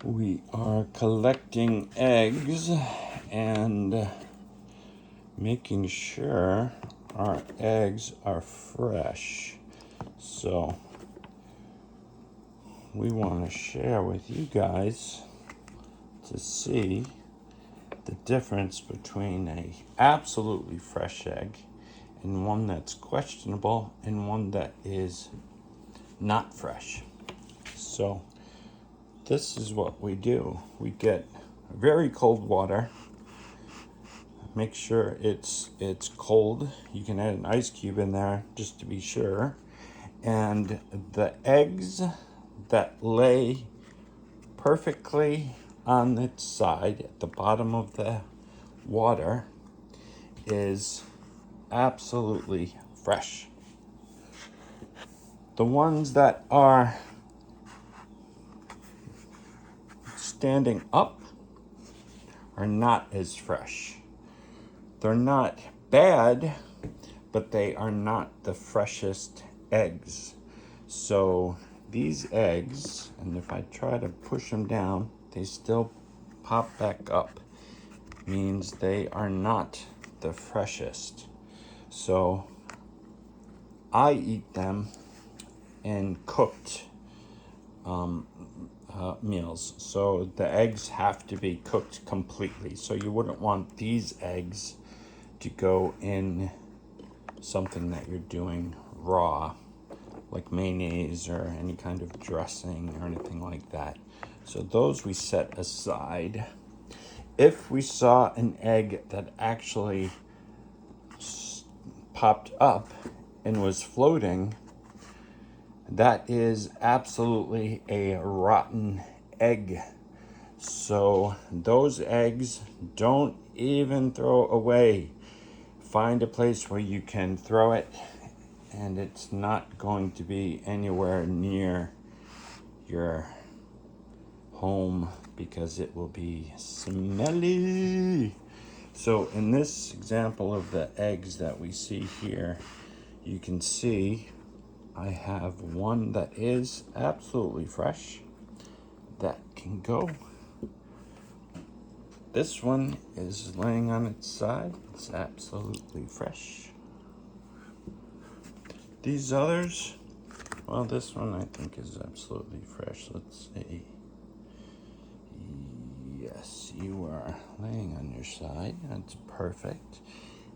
We are collecting eggs and making sure our eggs are fresh. So we want to share with you guys to see the difference between a absolutely fresh egg and one that's questionable and one that is not fresh. So this is what we do. We get very cold water. Make sure it's cold. You can add an ice cube in there just to be sure. And the eggs that lay perfectly on its side at the bottom of the water is absolutely fresh. The ones that are standing up are not as fresh. They're not bad, but they are not the freshest eggs. So these eggs, and if I try to push them down, they still pop back up. Means they are not the freshest. So I eat them in cooked meals. So the eggs have to be cooked completely. So you wouldn't want these eggs to go in something that you're doing raw, like mayonnaise or any kind of dressing or anything like that. So those we set aside. If we saw an egg that actually popped up and was floating, that is absolutely a rotten egg. So those eggs, don't even throw away. Find a place where you can throw it and it's not going to be anywhere near your home because it will be smelly. So in this example of the eggs that we see here, you can see I have one that is absolutely fresh that can go. This one is laying on its side. It's absolutely fresh. These others, well, this one I think is absolutely fresh. Let's see. Yes, you are laying on your side. That's perfect.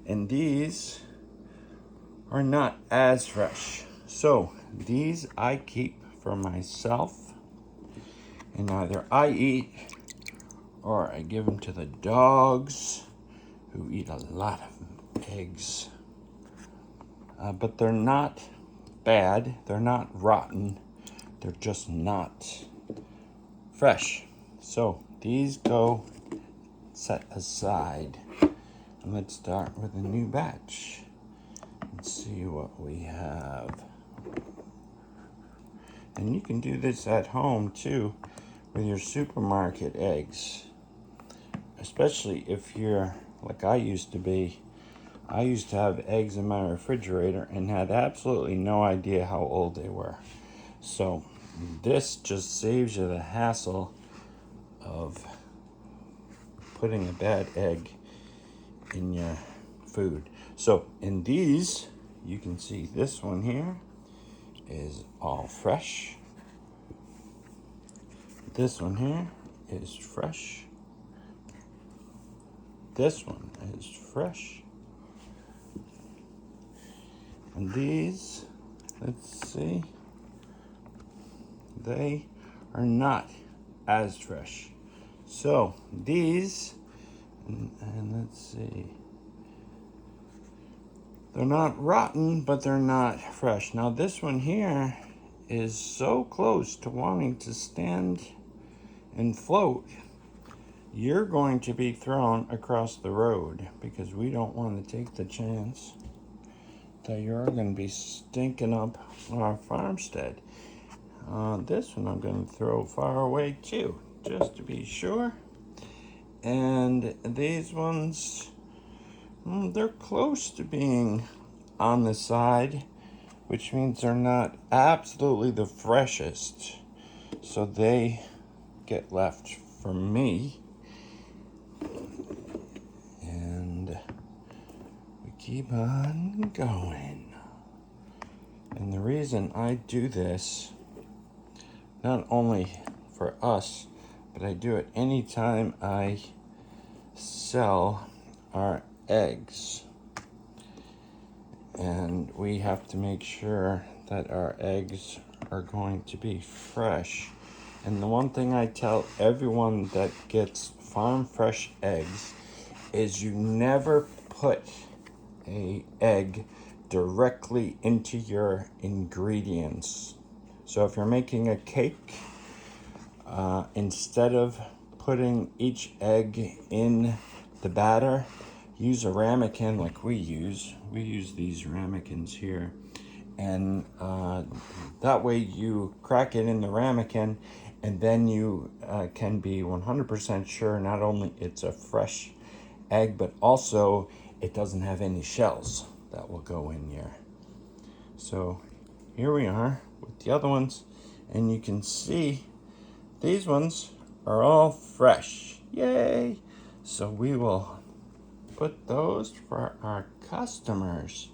And these are not as fresh. So these I keep for myself, and either I eat or I give them to the dogs who eat a lot of eggs. But they're not bad, they're not rotten, they're just not fresh. So these go set aside. And let's start with a new batch. Let's see what we have. And you can do this at home too with your supermarket eggs. Especially if you're like I used to be. I used to have eggs in my refrigerator and had absolutely no idea how old they were. So this just saves you the hassle of putting a bad egg in your food. So in these, you can see this one here is all fresh. This one here is fresh. This one is fresh. And these, let's see, they are not as fresh. So these, and let's see, they're not rotten, but they're not fresh. Now this one here is so close to wanting to stand and float, you're going to be thrown across the road because we don't want to take the chance that you're going to be stinking up our farmstead. This one I'm going to throw far away too, just to be sure. And these ones, they're close to being on the side, which means they're not absolutely the freshest. So they get left for me. And we keep on going. And the reason I do this, not only for us, but I do it anytime I sell our eggs. And we have to make sure that our eggs are going to be fresh. And the one thing I tell everyone that gets farm fresh eggs is you never put an egg directly into your ingredients. So if you're making a cake, instead of putting each egg in the batter, use a ramekin like we use. We use these ramekins here. And that way you crack it in the ramekin, and then you can be 100% sure not only it's a fresh egg, but also it doesn't have any shells that will go in here. So here we are with the other ones, and you can see these ones are all fresh. Yay! So we will put those for our customers,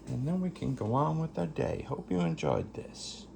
and then we can go on with our day. Hope you enjoyed this.